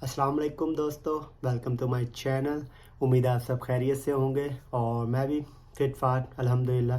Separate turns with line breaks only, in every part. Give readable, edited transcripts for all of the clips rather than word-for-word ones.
अस्सलाम वालेकुम दोस्तों, वेलकम टू माय चैनल। उम्मीद है आप सब खैरियत से होंगे और मैं भी फिट फाट अल्हम्दुलिल्लाह।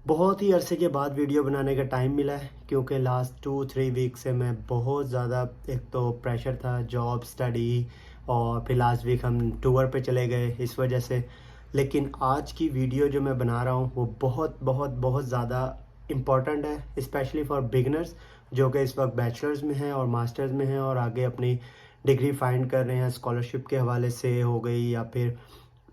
बहुत ही अरसे के बाद वीडियो बनाने का टाइम मिला है क्योंकि लास्ट 2-3 वीक से मैं बहुत ज़्यादा एक तो प्रेशर था, जॉब स्टडी, और फिर लास्ट वीक हम टूर पे चले गए इस वजह से। लेकिन आज की वीडियो जो मैं बना रहा हूँ वो बहुत बहुत बहुत ज़्यादा इम्पॉर्टेंट है, स्पेशली फॉर बिगनर्स जो कि इस वक्त बैचलर्स में हैं और मास्टर्स में हैं और आगे अपनी डिग्री फाइंड कर रहे हैं, स्कॉलरशिप के हवाले से हो गई या फिर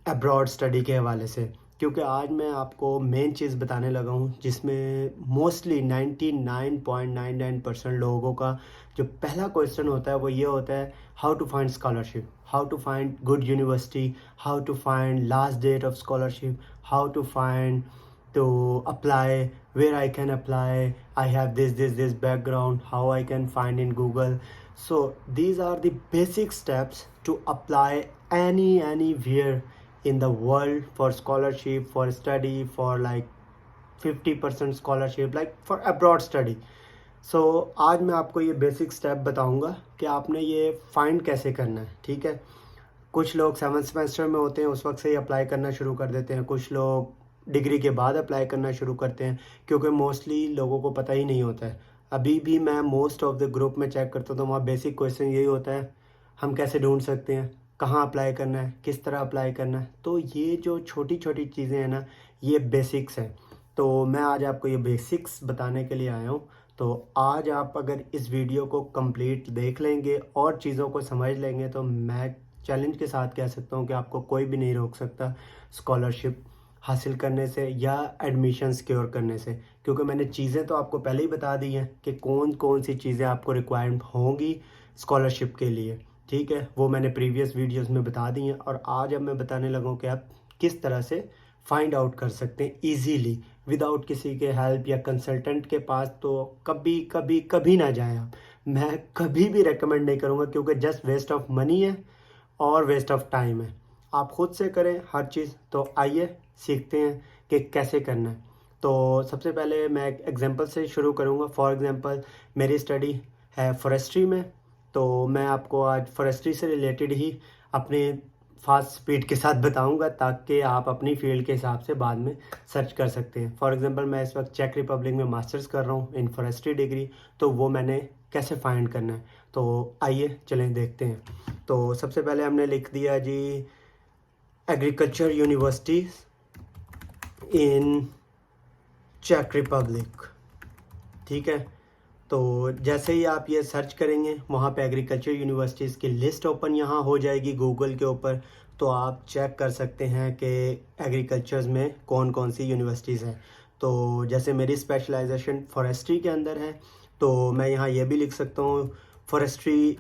अब्रॉड स्टडी के हवाले से। क्योंकि आज मैं आपको मेन चीज़ बताने लगा हूँ जिसमें मोस्टली 99.99% लोगों का जो पहला क्वेश्चन होता है वो ये होता है, how to find scholarship, how to find good university, how to find last date of scholarship, how to find to apply, where I can apply, I have this background, how I can find in Google. So these are the basic steps to apply anywhere in the world for scholarship, for study, for like 50% scholarship, like for abroad study. So आज मैं आपको ये basic step बताऊंगा कि आपने ये find कैसे करना है। ठीक है, कुछ लोग 7th सेमेस्टर में होते हैं उस वक्त से ही अप्लाई करना शुरू कर देते हैं, कुछ लोग डिग्री के बाद अप्लाई करना शुरू करते हैं क्योंकि मोस्टली लोगों को पता ही नहीं होता है। अभी भी मैं मोस्ट ऑफ द ग्रुप में चेक करता हूँ तो वहाँ बेसिक क्वेश्चन यही होता है, हम कैसे ढूंढ सकते हैं, कहाँ अप्लाई करना है, किस तरह अप्लाई करना है। तो ये जो छोटी छोटी चीज़ें हैं ना, ये बेसिक्स हैं। तो मैं आज आपको ये बेसिक्स बताने के लिए आया हूँ। तो आज आप अगर इस वीडियो को कंप्लीट देख लेंगे और चीज़ों को समझ लेंगे तो मैं चैलेंज के साथ कह सकता हूँ कि आपको कोई भी नहीं रोक सकता स्कॉलरशिप हासिल करने से या एडमिशन सिक्योर करने से। क्योंकि मैंने चीज़ें तो आपको पहले ही बता दी हैं कि कौन कौन सी चीज़ें आपको रिक्वायर्ड होंगी स्कॉलरशिप के लिए। ठीक है, वो मैंने प्रीवियस वीडियोस में बता दी हैं और आज अब मैं बताने लगा हूँ कि आप किस तरह से फाइंड आउट कर सकते हैं ईजीली विदाउट किसी के हेल्प या कंसल्टेंट के पास। तो कभी कभी कभी ना जाएं आप, मैं कभी भी रेकमेंड नहीं करूँगा क्योंकि जस्ट वेस्ट ऑफ मनी है और वेस्ट ऑफ टाइम है। आप खुद से करें हर चीज़। तो आइए सीखते हैं कि कैसे करना है। तो सबसे पहले मैं एक एग्जांपल से शुरू करूंगा। फॉर एग्जांपल मेरी स्टडी है फॉरेस्ट्री में, तो मैं आपको आज फॉरेस्ट्री से रिलेटेड ही अपने फास्ट स्पीड के साथ बताऊंगा ताकि आप अपनी फील्ड के हिसाब से बाद में सर्च कर सकते हैं। फॉर एग्जांपल मैं इस वक्त चेक रिपब्लिक में मास्टर्स कर रहा हूँ इन फॉरेस्ट्री डिग्री, तो वो मैंने कैसे फाइंड करना है। तो आइए चलें देखते हैं। तो सबसे पहले हमने लिख दिया जी एग्रीकल्चर यूनिवर्सिटीज़ इन चेक रिपब्लिक। ठीक है, तो जैसे ही आप ये सर्च करेंगे वहाँ पे एग्रीकल्चर यूनिवर्सिटीज़ की लिस्ट ओपन यहाँ हो जाएगी गूगल के ऊपर। तो आप चेक कर सकते हैं कि एग्रीकल्चर्स में कौन कौन सी यूनिवर्सिटीज़ हैं। तो जैसे मेरी स्पेशलाइजेशन फॉरेस्ट्री के अंदर है तो मैं यहाँ ये भी लिख सकता हूँ फॉरेस्ट्री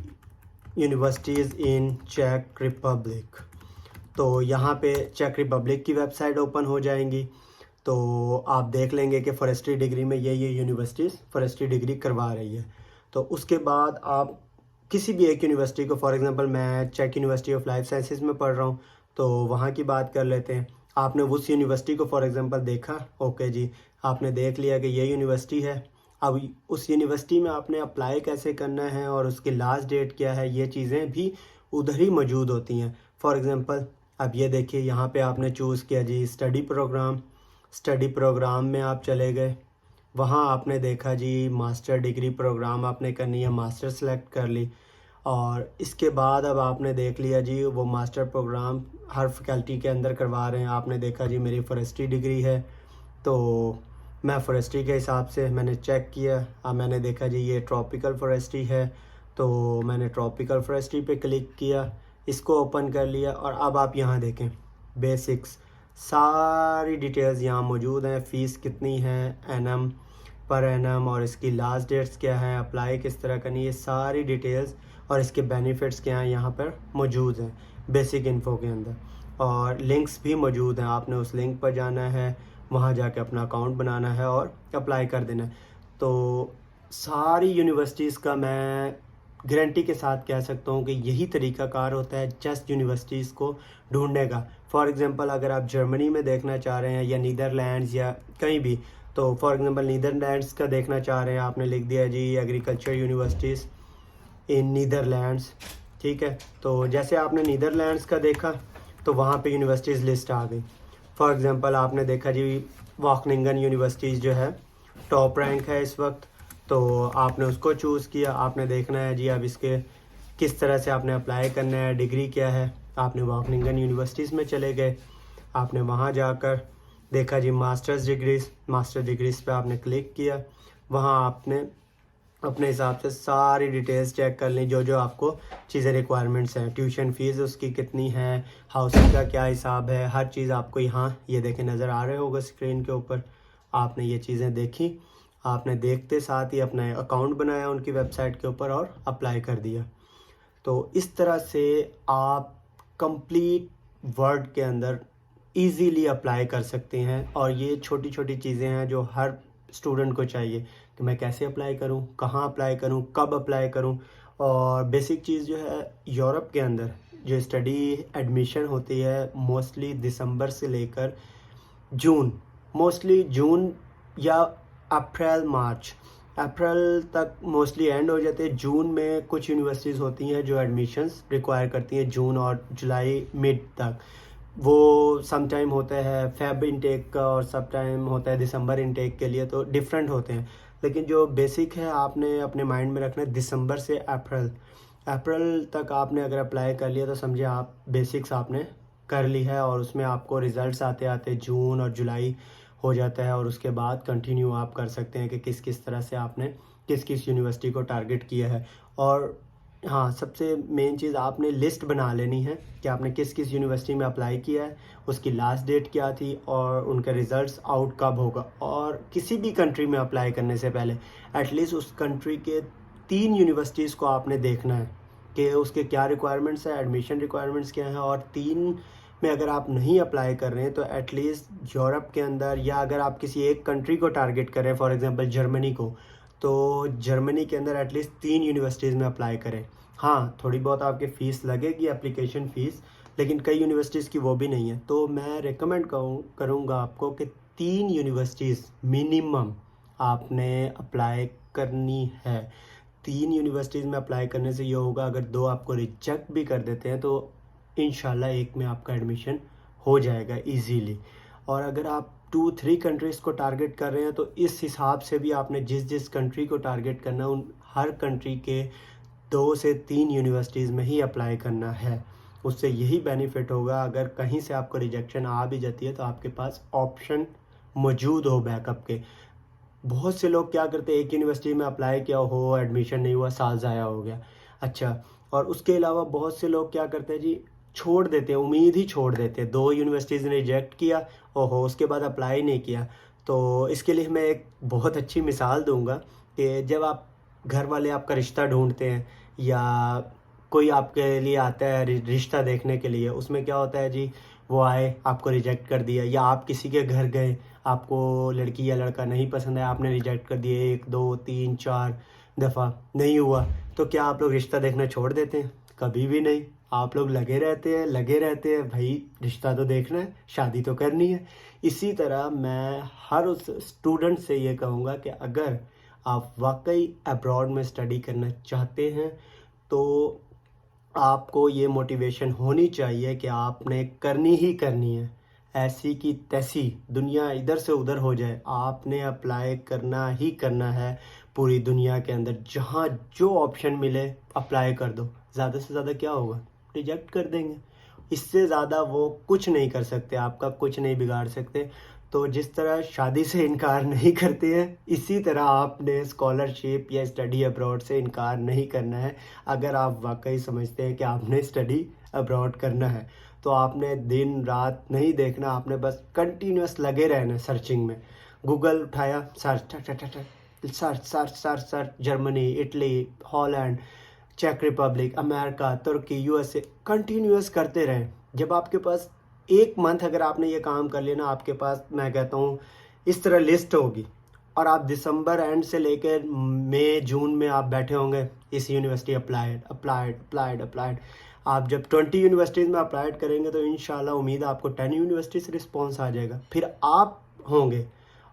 यूनिवर्सिटीज़ इन चेक रिपब्लिक। तो यहाँ पे चेक रिपब्लिक की वेबसाइट ओपन हो जाएंगी। तो आप देख लेंगे कि फॉरेस्ट्री डिग्री में ये यूनिवर्सिटीज़ फॉरेस्ट्री डिग्री करवा रही है। तो उसके बाद आप किसी भी एक यूनिवर्सिटी को, फॉर एग्जांपल मैं चेक यूनिवर्सिटी ऑफ लाइफ साइंसेज में पढ़ रहा हूँ तो वहाँ की बात कर लेते हैं। आपने उस यूनिवर्सिटी को फॉर एग्जांपल देखा, ओके जी, आपने देख लिया कि ये यूनिवर्सिटी है। अब उस यूनिवर्सिटी में आपने अप्लाई कैसे करना है और उसकी लास्ट डेट क्या है, ये चीज़ें भी उधर ही मौजूद होती हैं। फॉर एग्ज़ाम्पल अब ये देखिए यहाँ पे आपने चूज़ किया जी स्टडी प्रोग्राम। स्टडी प्रोग्राम में आप चले गए, वहाँ आपने देखा जी मास्टर डिग्री प्रोग्राम आपने करनी है, मास्टर सेलेक्ट कर ली। और इसके बाद अब आपने देख लिया जी वो मास्टर प्रोग्राम हर फैकल्टी के अंदर करवा रहे हैं। आपने देखा जी मेरी फॉरेस्ट्री डिग्री है तो मैं फॉरेस्ट्री के हिसाब से मैंने चेक किया। अब मैंने देखा जी ये ट्रॉपिकल फॉरेस्ट्री है तो मैंने ट्रॉपिकल फॉरेस्ट्री पे क्लिक किया, इसको ओपन कर लिया। और अब आप यहाँ देखें बेसिक्स, सारी डिटेल्स यहाँ मौजूद हैं। फ़ीस कितनी है एनम पर एनम और इसकी लास्ट डेट्स क्या है, अप्लाई किस तरह करनी, ये सारी डिटेल्स और इसके बेनिफिट्स क्या हैं यहाँ पर मौजूद हैं बेसिक इन्फो के अंदर। और लिंक्स भी मौजूद हैं, आपने उस लिंक पर जाना है, वहाँ जाके अपना अकाउंट बनाना है और अप्लाई कर देना है। तो सारी यूनिवर्सिटीज़ का मैं गारंटी के साथ कह सकता हूँ कि यही तरीक़ाकार होता है जस्ट यूनिवर्सिटीज़ को ढूंढने का। फॉर एग्ज़ाम्पल अगर आप जर्मनी में देखना चाह रहे हैं या नीदरलैंड्स या कहीं भी, तो फॉर एग्ज़ाम्पल नीदरलैंड्स का देखना चाह रहे हैं, आपने लिख दिया जी एग्रीकल्चर यूनिवर्सिटीज़ इन नीदरलैंड्स। ठीक है। तो जैसे आपने नीदरलैंड्स का देखा तो वहाँ पे यूनिवर्सिटीज़ लिस्ट आ गई। फॉर एग्ज़ाम्पल आपने देखा जी वाकनिंगन यूनिवर्सिटीज़ जो है टॉप रैंक है इस वक्त, तो आपने उसको चूज़ किया। आपने देखना है जी अब इसके किस तरह से आपने अप्लाई करना है, डिग्री क्या है। आपने वाकनिंगन यूनिवर्सिटीज़ में चले गए, आपने वहाँ जाकर देखा जी मास्टर्स डिग्रीज़ पे आपने क्लिक किया। वहाँ आपने अपने हिसाब से सारी डिटेल्स चेक कर ली, जो जो आपको चीज़ें रिक्वायरमेंट्स हैं, ट्यूशन फ़ीस उसकी कितनी है, हाउसिंग का क्या हिसाब है, हर चीज़ आपको यहाँ ये देखें नज़र आ रहे होगा स्क्रीन के ऊपर। आपने ये चीज़ें देखी, आपने देखते साथ ही अपना अकाउंट बनाया उनकी वेबसाइट के ऊपर और अप्लाई कर दिया। तो इस तरह से आप कंप्लीट वर्ल्ड के अंदर इजीली अप्लाई कर सकते हैं। और ये छोटी छोटी चीज़ें हैं जो हर स्टूडेंट को चाहिए कि मैं कैसे अप्लाई करूं, कहाँ अप्लाई करूं, कब अप्लाई करूं। और बेसिक चीज़ जो है यूरोप के अंदर जो स्टडी एडमिशन होती है मोस्टली दिसंबर से लेकर जून, मोस्टली जून या अप्रैल तक मोस्टली एंड हो जाते हैं। जून में कुछ यूनिवर्सिटीज़ होती हैं जो एडमिशन्स रिक्वायर करती हैं जून और जुलाई मिड तक। वो सम टाइम होता है फेब इनटेक का और सब टाइम होता है दिसंबर इनटेक के लिए, तो डिफरेंट होते हैं। लेकिन जो बेसिक है आपने अपने माइंड में रखना है दिसंबर से अप्रैल तक आपने अगर अप्लाई कर लिया तो समझे आप बेसिक्स आपने कर ली है। और उसमें आपको रिज़ल्ट्स आते आते जून और जुलाई हो जाता है। और उसके बाद कंटिन्यू आप कर सकते हैं कि किस किस तरह से आपने किस किस यूनिवर्सिटी को टारगेट किया है। और हाँ, सबसे मेन चीज़ आपने लिस्ट बना लेनी है कि आपने किस किस यूनिवर्सिटी में अप्लाई किया है, उसकी लास्ट डेट क्या थी और उनका रिज़ल्ट्स आउट कब होगा। और किसी भी कंट्री में अप्लाई करने से पहले एटलीस्ट उस कंट्री के 3 यूनिवर्सिटीज़ को आपने देखना है कि उसके क्या रिक्वायरमेंट्स हैं, एडमिशन रिक्वायरमेंट्स क्या हैं। और 3 में अगर आप नहीं अप्लाई कर रहे हैं तो एटलीस्ट यूरोप के अंदर, या अगर आप किसी एक कंट्री को टारगेट कर रहे हैं फॉर एग्जांपल जर्मनी को, तो जर्मनी के अंदर एटलीस्ट 3 यूनिवर्सिटीज़ में अप्लाई करें। हाँ, थोड़ी बहुत आपकी फ़ीस लगेगी एप्लीकेशन फ़ीस, लेकिन कई यूनिवर्सिटीज़ की वो भी नहीं है। तो मैं रिकमेंड करूँगा आपको कि 3 यूनिवर्सिटीज़ मिनिमम आपने अप्लाई करनी है। 3 यूनिवर्सिटीज़ में अप्लाई करने से ये होगा अगर 2 आपको रिजेक्ट भी कर देते हैं तो इंशाल्लाह एक में आपका एडमिशन हो जाएगा इजीली। और अगर आप 2-3 कंट्रीज़ को टारगेट कर रहे हैं तो इस हिसाब से भी आपने जिस जिस कंट्री को टारगेट करना उन हर कंट्री के 2 से 3 यूनिवर्सिटीज़ में ही अप्लाई करना है। उससे यही बेनिफिट होगा, अगर कहीं से आपको रिजेक्शन आ भी जाती है तो आपके पास ऑप्शन मौजूद हो बैकअप के। बहुत से लोग क्या करते हैं, एक यूनिवर्सिटी में अप्लाई किया हो, एडमिशन नहीं हुआ, साल ज़ाया हो गया। अच्छा, और उसके अलावा बहुत से लोग क्या करते हैं जी, छोड़ देते हैं, उम्मीद ही छोड़ देते हैं। 2 यूनिवर्सिटीज़ ने रिजेक्ट किया, ओहो, उसके बाद अप्लाई नहीं किया। तो इसके लिए मैं एक बहुत अच्छी मिसाल दूंगा कि जब आप घर वाले आपका रिश्ता ढूंढते हैं या कोई आपके लिए आता है रिश्ता देखने के लिए, उसमें क्या होता है जी, वो आए, आपको रिजेक्ट कर दिया। या आप किसी के घर गए, आपको लड़की या लड़का नहीं पसंद है, आपने रिजेक्ट कर दिए 1, 2, 3, 4 दफ़ा, नहीं हुआ, तो क्या आप लोग रिश्ता देखना छोड़ देते हैं? कभी भी नहीं। आप लोग लगे रहते हैं भाई, रिश्ता तो देखना है, शादी तो करनी है। इसी तरह मैं हर उस स्टूडेंट से ये कहूँगा कि अगर आप वाकई अब्रॉड में स्टडी करना चाहते हैं तो आपको ये मोटिवेशन होनी चाहिए कि आपने करनी ही करनी है। ऐसी की तैसी दुनिया इधर से उधर हो जाए, आपने अप्लाई करना ही करना है। पूरी दुनिया के अंदर जहाँ जो ऑप्शन मिले अप्लाई कर दो। ज़्यादा से ज़्यादा क्या होगा, रिजेक्ट कर देंगे। इससे ज़्यादा वो कुछ नहीं कर सकते, आपका कुछ नहीं बिगाड़ सकते। तो जिस तरह शादी से इनकार नहीं करते हैं, इसी तरह आपने स्कॉलरशिप या स्टडी अब्रॉड से इनकार नहीं करना है। अगर आप वाकई समझते हैं कि आपने स्टडी अब्रॉड करना है तो आपने दिन रात नहीं देखना, आपने बस कंटिन्यूस लगे रहना सर्चिंग में। गूगल उठाया, सर्च, जर्मनी, इटली, हॉलैंड, चेक रिपब्लिक, अमेरिका, तुर्की, यूएसए, कंटिन्यूस करते रहें। जब आपके पास 1 मंथ अगर आपने ये काम कर लिया ना, आपके पास मैं कहता हूँ इस तरह लिस्ट होगी। और आप दिसंबर एंड से लेकर मई जून में आप बैठे होंगे, इस यूनिवर्सिटी अप्लाइड। आप जब 20 यूनिवर्सिटीज़ में अप्लाइड करेंगे तो इंशाल्लाह उम्मीद है आपको 10 यूनिवर्सिटी से रिस्पॉन्स आ जाएगा। फिर आप होंगे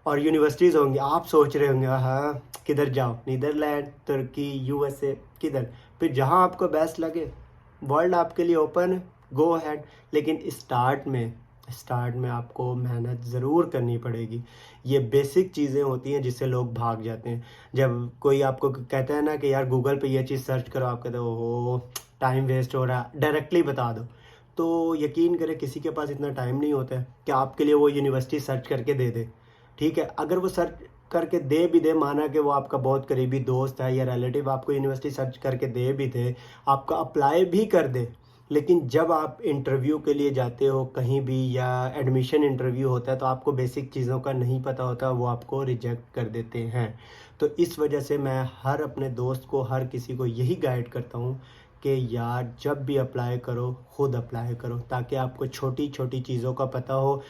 और यूनिवर्सिटीज़ होंगी, आप सोच रहे होंगे हाँ किधर जाओ, नीदरलैंड, तुर्की, यूएसए, किधर। फिर जहाँ आपको बेस्ट लगे वर्ल्ड आपके लिए ओपन है, गो अहेड। लेकिन स्टार्ट में आपको मेहनत ज़रूर करनी पड़ेगी। ये बेसिक चीज़ें होती हैं जिससे लोग भाग जाते हैं। जब कोई आपको कहता है ना कि यार गूगल पे ये चीज़ सर्च करो, आप कहते हो ओहो टाइम वेस्ट हो रहा है, डायरेक्टली बता दो। तो यकीन करें किसी के पास इतना टाइम नहीं होता है कि आपके लिए वो यूनिवर्सिटी सर्च करके दे दे। ठीक है, अगर वो सर्च करके दे भी दे, माना कि वो आपका बहुत करीबी दोस्त है या रिलेटिव आपको यूनिवर्सिटी सर्च करके दे भी दे, आपका अप्लाई भी कर दे, लेकिन जब आप इंटरव्यू के लिए जाते हो कहीं भी या एडमिशन इंटरव्यू होता है तो आपको बेसिक चीज़ों का नहीं पता होता, वो आपको रिजेक्ट कर देते हैं। तो इस वजह से मैं हर अपने दोस्त को, हर किसी को यही गाइड करता हूँ कि यार जब भी अप्लाई करो खुद अप्लाई करो, ताकि आपको छोटी छोटी चीज़ों का पता हो।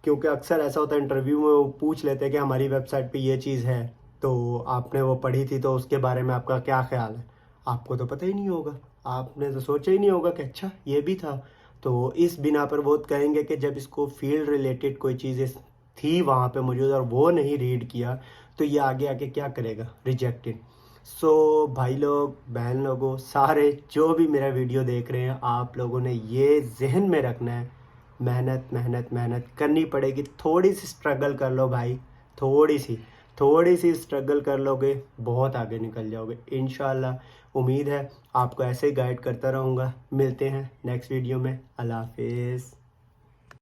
क्योंकि अक्सर ऐसा होता है इंटरव्यू में वो पूछ लेते हैं कि हमारी वेबसाइट पे ये चीज़ है, तो आपने वो पढ़ी थी तो उसके बारे में आपका क्या ख्याल है। आपको तो पता ही नहीं होगा, आपने तो सोचा ही नहीं होगा कि अच्छा ये भी था। तो इस बिना पर वो कहेंगे कि जब इसको फील्ड रिलेटेड कोई चीज़ें थी वहाँ पे मौजूद और वो नहीं रीड किया, तो ये आगे आके क्या करेगा, रिजेक्टेड। सो भाई लोग, बहन लोगों, सारे जो भी मेरा वीडियो देख रहे हैं, आप लोगों ने ये जहन में रखना है, मेहनत मेहनत मेहनत करनी पड़ेगी। थोड़ी सी स्ट्रगल कर लो भाई, थोड़ी सी स्ट्रगल कर लोगे, बहुत आगे निकल जाओगे इंशाल्लाह। उम्मीद है आपको ऐसे ही गाइड करता रहूँगा। मिलते हैं नेक्स्ट वीडियो में। अल्लाह हाफिज़।